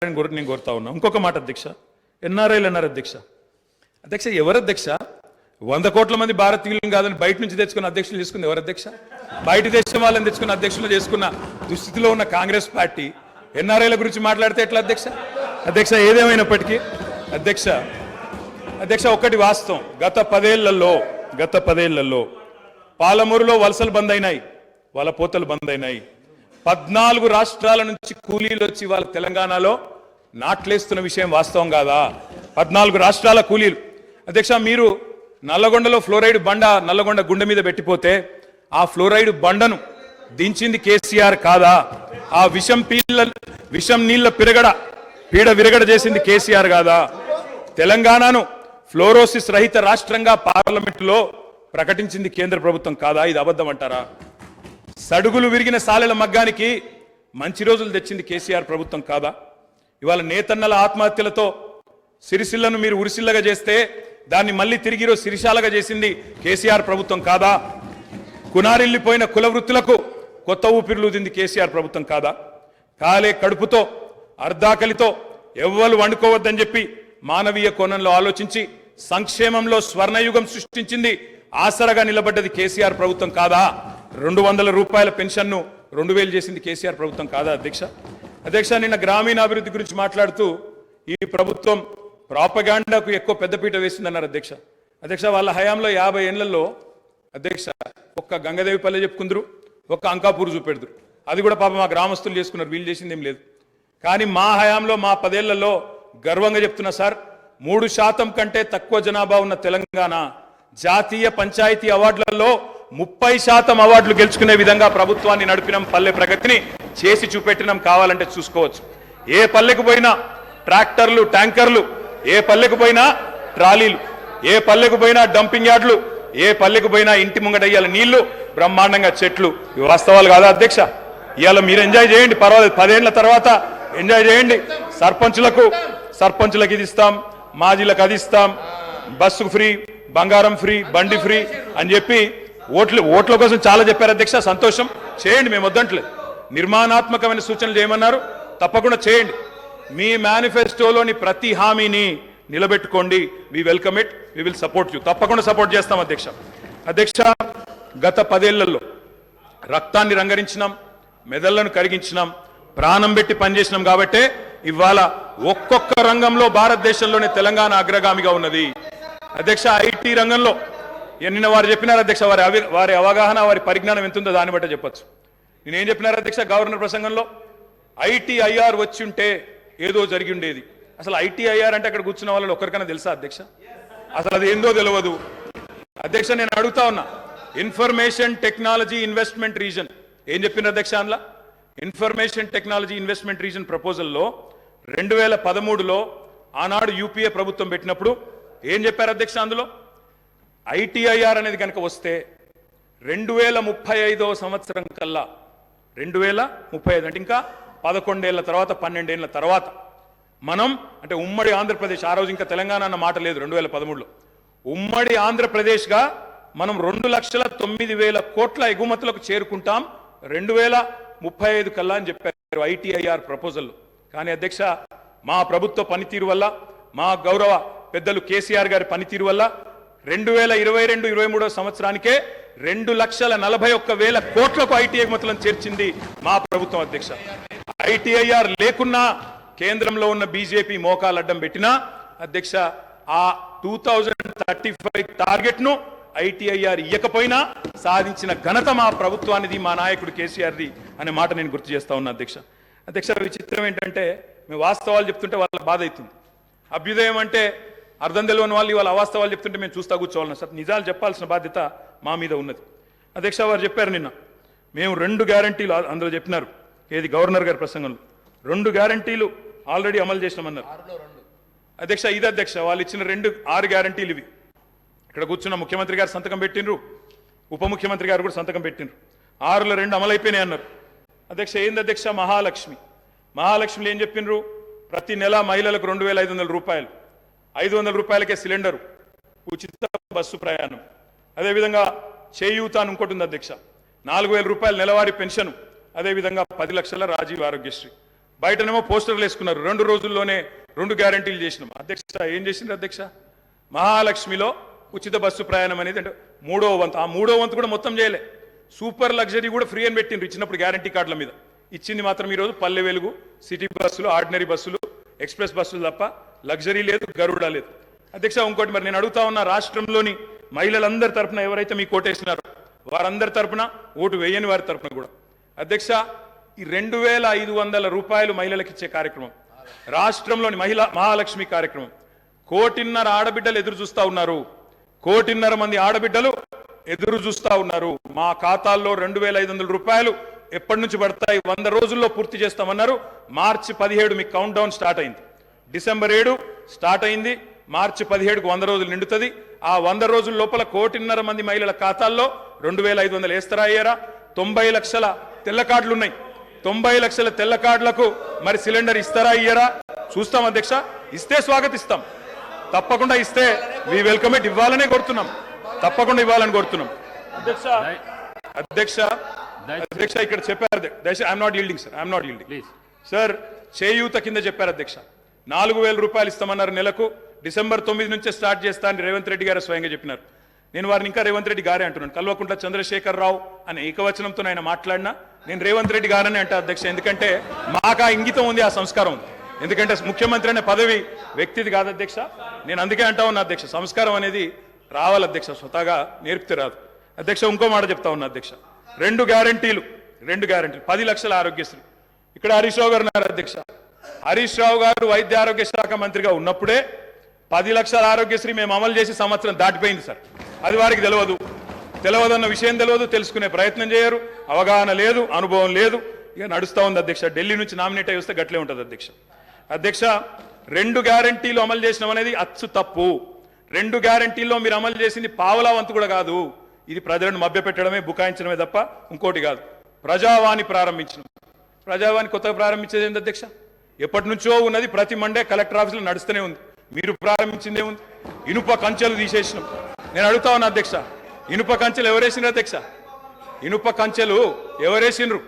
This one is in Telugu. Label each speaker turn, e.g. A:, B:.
A: నేను కోరుతా ఉన్నా. ఇంకొక మాట అధ్యక్ష, ఎన్ఆర్ఐలు అన్నారు అధ్యక్ష. అధ్యక్ష ఎవరు అధ్యక్ష? 100 కోట్ల మంది భారతీయులను కాదని బయట నుంచి తెచ్చుకున్న అధ్యక్షులు తీసుకుంది ఎవరు అధ్యక్ష? బయట దేశం వాళ్ళని తెచ్చుకున్న అధ్యక్షులు చేసుకున్న దుస్థితిలో ఉన్న కాంగ్రెస్ పార్టీ ఎన్ఆర్ఐల గురించి మాట్లాడితే ఎట్లా అధ్యక్ష? అధ్యక్ష ఏదేమైనప్పటికీ అధ్యక్ష ఒకటి వాస్తవం, గత పదేళ్లలో పాలమూరులో వలసలు బంద్ అయినాయి, వాళ్ళ పోతలు బంద్ అయినాయి. 14 రాష్ట్రాల నుంచి కూలీలు వచ్చి వాళ్ళ తెలంగాణలో నాట్లేస్తున్న విషయం వాస్తవం కాదా? 14 రాష్ట్రాల కూలీలు. అధ్యక్ష మీరు నల్లగొండలో ఫ్లోరైడ్ బండ నల్లగొండ గుండె మీద పెట్టిపోతే ఆ ఫ్లోరైడ్ బండను దించింది కేసీఆర్ కాదా? ఆ విషం నీళ్ల పీడ విరగడ చేసింది కేసీఆర్ కాదా? తెలంగాణను ఫ్లోరోసిస్ రహిత రాష్ట్రంగా పార్లమెంటులో ప్రకటించింది కేంద్ర ప్రభుత్వం కాదా? ఇది అబద్ధం అంటారా? సడుగులు విరిగిన సాలెల మగ్గానికి మంచి రోజులు తెచ్చింది కేసీఆర్ ప్రభుత్వం కాదా? ఇవాళ నేతన్నల ఆత్మహత్యలతో సిరిసిల్లను మీరు ఉరిసిల్లగా చేస్తే దాన్ని మళ్ళీ తిరిగి సిరిశాలగా చేసింది కేసీఆర్ ప్రభుత్వం కాదా? కునారిల్లిపోయిన కుల వృత్తులకు కొత్త ఊపిరిలూదింది కేసీఆర్ ప్రభుత్వం కాదా? కాలే కడుపుతో అర్ధాకలితో ఎవ్వరు వండుకోవద్దని చెప్పి మానవీయ కోణంలో ఆలోచించి సంక్షేమంలో స్వర్ణయుగం సృష్టించింది, ఆసరగా నిలబడ్డది కేసీఆర్ ప్రభుత్వం కాదా? 200 రూపాయల పెన్షన్ను 2000 చేసింది కేసీఆర్ ప్రభుత్వం కాదా అధ్యక్ష నిన్న గ్రామీణాభివృద్ధి గురించి మాట్లాడుతూ ఈ ప్రభుత్వం ప్రాపగాండాకు ఎక్కువ పెద్దపీట వేసిందన్నారు అధ్యక్ష వాళ్ళ హయాంలో 50 ఏళ్లలో అధ్యక్ష ఒక్క గంగదేవి పల్లె చెప్పుకుందరు, ఒక్క అంకాపూర్ చూపెడుదురు. అది కూడా పాప మా గ్రామస్తులు చేసుకున్నారు, వీళ్ళు చేసింది ఏం లేదు. కానీ మా హయాంలో మా 10 ఏళ్లలో గర్వంగా చెప్తున్నా సార్, 3% కంటే తక్కువ జనాభా ఉన్న తెలంగాణ జాతీయ పంచాయతీ అవార్డులలో 30% అవార్డులు గెలుచుకునే విధంగా ప్రభుత్వాన్ని నడిపినాం, పల్లె ప్రగతిని చేసి చూపెట్టినాం. కావాలంటే చూసుకోవచ్చు. ఏ పల్లెకు పోయినా ట్రాక్టర్లు, ట్యాంకర్లు, ఏ పల్లెకు పోయినా ట్రాలీలు, ఏ పల్లెకు పోయినా డంపింగ్ యార్డులు, ఏ పల్లెకు పోయినా ఇంటి ముంగటయ్యాల నీళ్లు, బ్రహ్మాండంగా చెట్లు. ఇవి వాస్తవాలు కాదా అధ్యక్ష? ఇవాళ మీరు ఎంజాయ్ చేయండి, పర్వాలేదు. 10 ఏళ్ల తర్వాత ఎంజాయ్ చేయండి. సర్పంచులకు ఇది ఇస్తాం, మాజీలకు అది ఇస్తాం, బస్సు ఫ్రీ, బంగారం ఫ్రీ, బండి ఫ్రీ అని చెప్పి ఓట్ల కోసం చాలా చెప్పారు అధ్యక్ష. సంతోషం, చేయండి, మేము వద్దంటలేదు. నిర్మాణాత్మకమైన సూచనలు చేయమన్నారు, తప్పకుండా చేయండి. మీ మేనిఫెస్టోలోని ప్రతి హామీని నిలబెట్టుకోండి. We welcome it, we will support you. తప్పకుండా సపోర్ట్ చేస్తాం అధ్యక్ష గత 10 ఏళ్లలో రక్తాన్ని రంగరించినాం, మెదళ్లను కరిగించినాం, ప్రాణం పెట్టి పనిచేసినాం. కాబట్టే ఇవాళ ఒక్కొక్క రంగంలో భారతదేశంలోనే తెలంగాణ అగ్రగామిగా ఉన్నది అధ్యక్ష. ఐటీ రంగంలో నిన్న వారు చెప్పినారు అధ్యక్ష, వారి అవగాహన, వారి పరిజ్ఞానం ఎంతుందో దాన్ని బట్టే చెప్పచ్చు. నేనేం చెప్పినారు అధ్యక్ష గవర్నర్ ప్రసంగంలో? ITIR వచ్చి ఉంటే ఏదో జరిగి ఉండేది. అసలు ITIR అంటే అక్కడ కూర్చున్న వాళ్ళు ఒక్కరికైనా తెలుసా అధ్యక్ష? అసలు అది ఏందో తెలియదు అధ్యక్ష. నేను అడుగుతా ఉన్నా, ఇన్ఫర్మేషన్ టెక్నాలజీ ఇన్వెస్ట్మెంట్ రీజన్ ఏం చెప్పిన అధ్యక్ష? అందులో ఇన్ఫర్మేషన్ టెక్నాలజీ ఇన్వెస్ట్మెంట్ రీజన్ ప్రపోజల్లో 2013లో ఆనాడు UPA ప్రభుత్వం పెట్టినప్పుడు ఏం చెప్పారు అధ్యక్ష? అందులో ITIR అనేది కనుక వస్తే 2035వ సంవత్సరం కల్లా, 2035 అంటే ఇంకా 11 ఏళ్ల తర్వాత, 12 ఏళ్ల తర్వాత మనం అంటే ఉమ్మడి ఆంధ్రప్రదేశ్, ఆ రోజు ఇంకా తెలంగాణ అన్న మాట లేదు, 2013లో ఉమ్మడి ఆంధ్రప్రదేశ్గా మనం 2,09,000 కోట్ల ఎగుమతులకు చేరుకుంటాం 2035 కల్లా అని చెప్పారు ITIR ప్రపోజల్లో. కానీ అధ్యక్ష మా ప్రభుత్వ పనితీరు వల్ల, మా గౌరవ పెద్దలు కేసీఆర్ గారి పనితీరు వల్ల 2022-23వ సంవత్సరానికే 2,41,000 కోట్లకు IT ఎగుమతులను చేర్చింది మా ప్రభుత్వం అధ్యక్ష. ITIR లేకున్నా కేంద్రంలో ఉన్న బీజేపీ మోకాలు అడ్డం పెట్టినా అధ్యక్ష ఆ 2035 టార్గెట్ ను ITIR ఇయ్యకపోయినా సాధించిన ఘనత మా ప్రభుత్వానిది, మా నాయకుడు కేసీఆర్ది అనే మాట నేను గుర్తు చేస్తా ఉన్నా అధ్యక్ష విచిత్రం ఏంటంటే మేము వాస్తవాలు చెప్తుంటే వాళ్ళ బాధ అవుతుంది. అభ్యుదయం అంటే అర్థం తెలియని వాళ్ళు ఇవాళ అవాస్తవాలు చెప్తుంటే మేము చూస్తా కూర్చోవాలన్నా సార్, నిజాలు చెప్పాల్సిన బాధ్యత మా మీద ఉన్నది అధ్యక్ష. వారు చెప్పారు నిన్న మేము 2 గ్యారంటీలు అందులో చెప్పినారు, ఏది గవర్నర్ గారి ప్రసంగంలో 2 గ్యారంటీలు ఆల్రెడీ అమలు చేసినామన్నారు అధ్యక్ష. ఇది అధ్యక్ష వాళ్ళు ఇచ్చిన 6 గ్యారంటీలు ఇవి. ఇక్కడ కూర్చున్న ముఖ్యమంత్రి గారు సంతకం పెట్టినరు, ఉప ముఖ్యమంత్రి గారు కూడా సంతకం పెట్టినరు. 6లో 2 అమలైపోయినాయి అన్నారు అధ్యక్ష. ఏంది అధ్యక్ష? మహాలక్ష్మిలో ఏం చెప్పినరు? ప్రతి నెల మహిళలకు 2,500 రూపాయలు, 500 రూపాయలకే సిలిండరు, ఉచిత బస్సు ప్రయాణం, అదేవిధంగా చేయూత అని ఇంకోటి ఉంది అధ్యక్ష, 4,000 రూపాయల నెలవారీ పెన్షన్, అదేవిధంగా 10 లక్షల రాజీవ్ ఆరోగ్యశ్రీ. బయటనేమో పోస్టర్లు వేసుకున్నారు. 2 రోజుల్లోనే 2 గ్యారంటీలు చేసినాం. అధ్యక్ష ఏం చేసిండ్రు అధ్యక్ష? మహాలక్ష్మిలో ఉచిత బస్సు ప్రయాణం అనేది అంటే 3వ వంతు, ఆ 3వ వంతు కూడా మొత్తం చేయలే. సూపర్ లగ్జరీ కూడా ఫ్రీ అని పెట్టిండ్రు ఇచ్చినప్పుడు గ్యారంటీ కార్డుల మీద. ఇచ్చింది మాత్రం ఈరోజు పల్లె వెలుగు, సిటీ బస్సులు, ఆర్డినరీ బస్సులు, ఎక్స్ప్రెస్ బస్సులు తప్ప లగ్జరీ లేదు, గరుడ లేదు. అధ్యక్ష ఇంకోటి మరి నేను అడుగుతా ఉన్నా, రాష్ట్రంలోని మహిళలందరి తరపున ఎవరైతే మీకు ఓటేసినారో వారందరి తరపున, ఓటు వేయని వారి తరపున కూడా అధ్యక్ష ఈ 2,500 రూపాయలు మహిళలకు ఇచ్చే కార్యక్రమం, రాష్ట్రంలోని మహాలక్ష్మి కార్యక్రమం 1.5 కోటి ఆడబిడ్డలు ఎదురు చూస్తా ఉన్నారు. 1.5 కోటి మంది ఆడబిడ్డలు ఎదురు చూస్తా ఉన్నారు. మా ఖాతాల్లో 2,500 రూపాయలు ఎప్పటి నుంచి పడతాయి? 100 రోజుల్లో పూర్తి చేస్తామన్నారు. మార్చి 17 మీకు కౌంట్ డౌన్ స్టార్ట్ అయింది. డిసెంబర్ 7 స్టార్ట్ అయింది. మార్చి 17కు 100 రోజులు నిండుతుంది. ఆ 100 రోజుల లోపల 1.5 కోటి మంది మహిళల ఖాతాల్లో 2,500 వేస్తారా అయ్యారా? 90 లక్షల తెల్ల కార్డులు ఉన్నాయి. 90 లక్షల తెల్ల కార్డులకు మరి సిలిండర్ ఇస్తారా అయ్యారా? చూస్తాం అధ్యక్ష. ఇస్తే స్వాగతిస్తాం, తప్పకుండా ఇస్తే వి వెల్కమ్ ఇట్. ఇవ్వాలనే కోరుతున్నాం, తప్పకుండా ఇవ్వాలని కోరుతున్నాం. అధ్యక్ష అధ్యక్ష అధ్యక్ష ఇక్కడ చెప్పారు. I'm not yielding sir, I'm not yielding sir. చేయూత కింద చెప్పారు అధ్యక్ష. 4,000 రూపాయలు ఇస్తామన్నారు నెలకు. డిసెంబర్ 9 నుంచే స్టార్ట్ చేస్తా అని రేవంత్ రెడ్డి గారు స్వయంగా చెప్పినారు. నేను వారిని ఇంకా రేవంత్ రెడ్డి గారే అంటున్నాను. కల్వకుంట్ల చంద్రశేఖర్ రావు అనే ఏకవచనంతో ఆయన మాట్లాడినా నేను రేవంత్ రెడ్డి గారని అంటే అధ్యక్ష. ఎందుకంటే మాకు ఆ ఇంగితం ఉంది, ఆ సంస్కారం ఉంది. ఎందుకంటే ముఖ్యమంత్రి అనే పదవి వ్యక్తిది కాదు అధ్యక్ష. నేను అందుకే అంటా ఉన్నా అధ్యక్ష, సంస్కారం అనేది రావాలి అధ్యక్ష, స్వతహాగా నేర్పితే రాదు అధ్యక్ష. ఇంకో మాట చెప్తా ఉన్నా అధ్యక్ష. 2 గ్యారంటీలు 10 లక్షల ఆరోగ్యశ్రీ. ఇక్కడ హరీష్ రావు గారు ఉన్నారు అధ్యక్ష. హరీష్ రావు గారు వైద్య ఆరోగ్య శాఖ మంత్రిగా ఉన్నప్పుడే 10 లక్షల ఆరోగ్యశ్రీ మేము అమలు చేసి సంవత్సరం దాటిపోయింది సార్. అది వారికి తెలియదన్న విషయం తెలియదు, తెలుసుకునే ప్రయత్నం చేయరు, అవగాహన లేదు, అనుభవం లేదు. ఇక నడుస్తూ ఉంది అధ్యక్ష. ఢిల్లీ నుంచి నామినేట్ అయి వస్తే గట్లే ఉంటుంది అధ్యక్ష. అధ్యక్ష 2 గ్యారంటీలు అమలు చేసినాం అనేది అచ్చు తప్పు. 2 గ్యారంటీల్లో మీరు అమలు చేసింది పావలా వంతు కూడా కాదు. ఇది ప్రజలను మభ్యపెట్టడమే, బుకాయించడమే తప్ప ఇంకోటి కాదు. ప్రజావాణి ప్రారంభించినాం. ప్రజావాణి కొత్తగా ప్రారంభించేది ఏంటి అధ్యక్ష? ఎప్పటి నుంచో ఉన్నది. ప్రతి మండే కలెక్టర్ ఆఫీసులో నడుస్తూనే ఉంది. మీరు ప్రారంభించిందే ఉంది. ఇనుప కంచెలు తీసేసినాం. నేను అడుగుతా ఉన్నా అధ్యక్ష, ఇనుప కంచెలు ఎవరేసినారు అధ్యక్ష? ఇనుప కంచెలు ఎవరేసినారు?